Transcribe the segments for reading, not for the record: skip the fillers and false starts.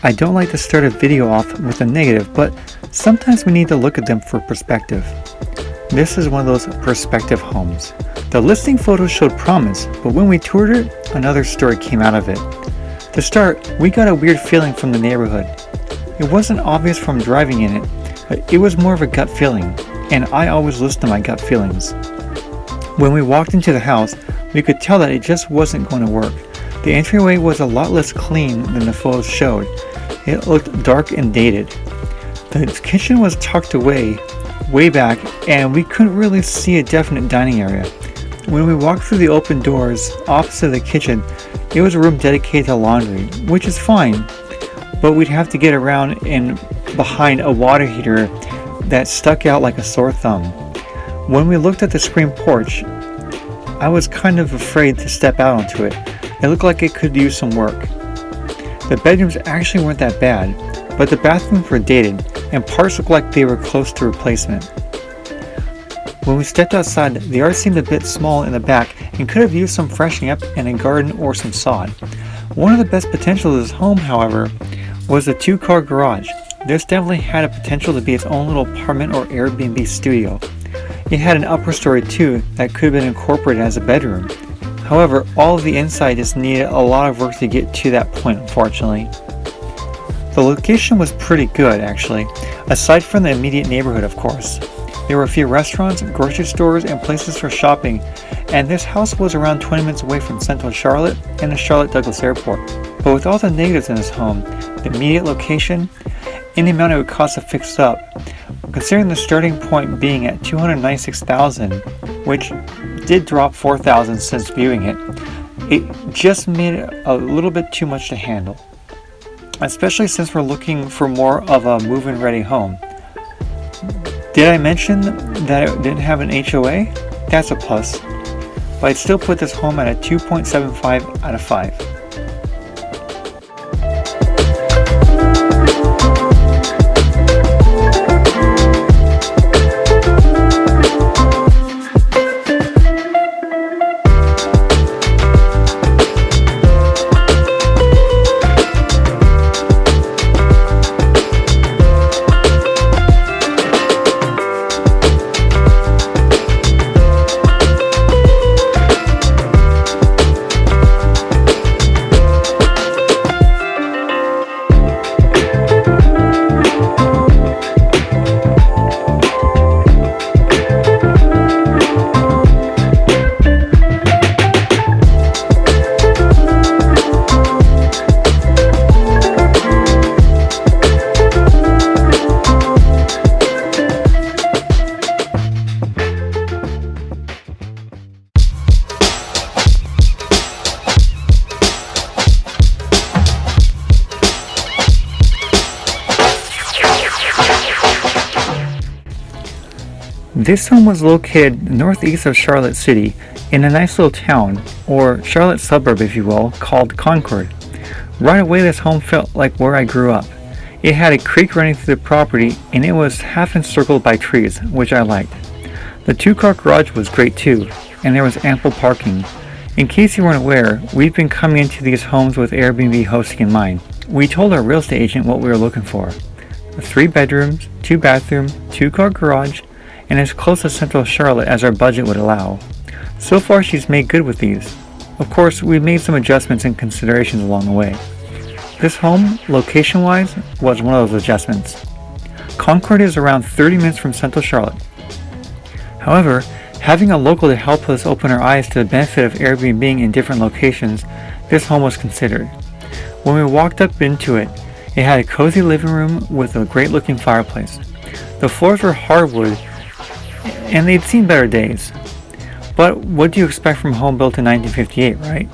I don't like to start a video off with a negative, but sometimes we need to look at them for perspective. This is one of those perspective homes. The listing photos showed promise, but when we toured it, another story came out of it. To start, we got a weird feeling from the neighborhood. It wasn't obvious from driving in it, but it was more of a gut feeling, and I always listen to my gut feelings. When we walked into the house, we could tell that it just wasn't going to work. The entryway was a lot less clean than the photos showed. It looked dark and dated. The kitchen was tucked away, way back, and we couldn't really see a definite dining area. When we walked through the open doors opposite the kitchen, it was a room dedicated to laundry, which is fine, but we'd have to get around and behind a water heater that stuck out like a sore thumb. When we looked at the screen porch, I was kind of afraid to step out onto it. It looked like it could use some work. The bedrooms actually weren't that bad, but the bathrooms were dated and parts looked like they were close to replacement. When we stepped outside, the yard seemed a bit small in the back and could have used some freshening up and a garden or some sod. One of the best potentials of this home, however, was the 2-car garage. This definitely had a potential to be its own little apartment or Airbnb studio. It had an upper story too that could have been incorporated as a bedroom. However, all of the inside just needed a lot of work to get to that point, unfortunately. The location was pretty good, actually, aside from the immediate neighborhood, of course. There were a few restaurants, grocery stores, and places for shopping, and this house was around 20 minutes away from Central Charlotte and the Charlotte Douglas Airport. But with all the negatives in this home, the immediate location, and the amount it would cost to fix it up, considering the starting point being at $296,000, which did drop $4,000 since viewing it, it just made it a little bit too much to handle. Especially since we're looking for more of a move-in ready home. Did I mention that it didn't have an HOA? That's a plus. But I'd still put this home at a 2.75 out of 5. This home was located northeast of Charlotte City in a nice little town, or Charlotte suburb if you will, called Concord. Right away this home felt like where I grew up. It had a creek running through the property and it was half encircled by trees, which I liked. The 2-car garage was great too, and there was ample parking. In case you weren't aware, we've been coming into these homes with Airbnb hosting in mind. We told our real estate agent what we were looking for. 3 bedrooms, 2 bathrooms, 2-car garage, and as close to Central Charlotte as our budget would allow. So far she's made good with these. Of course, we made some adjustments and considerations along the way. This home, location-wise, was one of those adjustments. Concord is around 30 minutes from Central Charlotte. However, having a local to help us open our eyes to the benefit of Airbnb in different locations, this home was considered. When we walked up into it, it had a cozy living room with a great-looking fireplace. The floors were hardwood, and they'd seen better days. But what do you expect from a home built in 1958, right?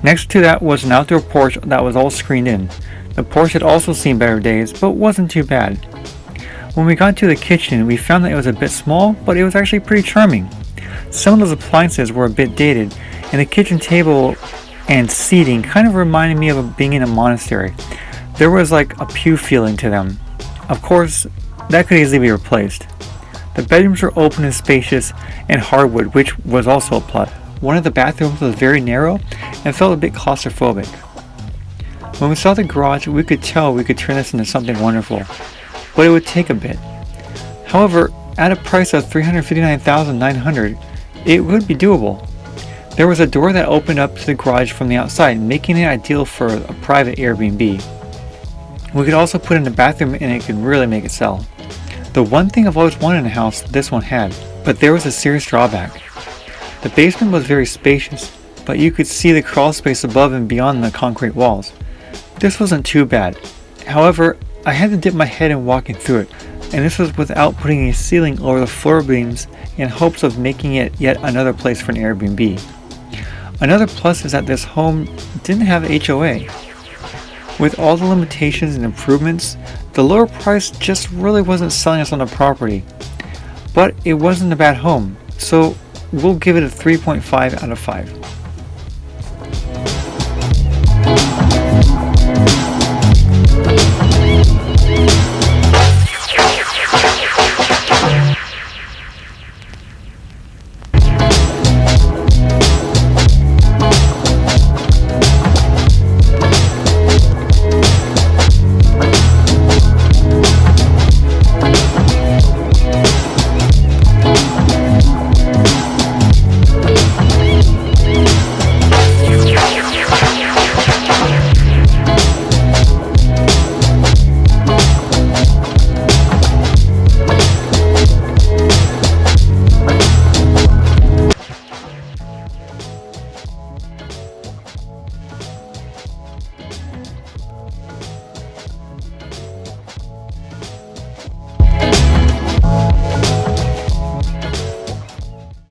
Next to that was an outdoor porch that was all screened in. The porch had also seen better days, but wasn't too bad. When we got to the kitchen, we found that it was a bit small, but it was actually pretty charming. Some of those appliances were a bit dated, and the kitchen table and seating kind of reminded me of being in a monastery. There was like a pew feeling to them. Of course, that could easily be replaced. The bedrooms were open and spacious and hardwood, which was also a plus. One of the bathrooms was very narrow and felt a bit claustrophobic. When we saw the garage, we could tell we could turn this into something wonderful, but it would take a bit. However, at a price of $359,900, it would be doable. There was a door that opened up to the garage from the outside, making it ideal for a private Airbnb. We could also put in a bathroom and it could really make it sell. The one thing I've always wanted in a house, this one had, but there was a serious drawback. The basement was very spacious, but you could see the crawl space above and beyond the concrete walls. This wasn't too bad. However, I had to dip my head in walking through it, and this was without putting a ceiling over the floor beams in hopes of making it yet another place for an Airbnb. Another plus is that this home didn't have HOA. With all the limitations and improvements, the lower price just really wasn't selling us on the property. But it wasn't a bad home, so we'll give it a 3.5 out of 5.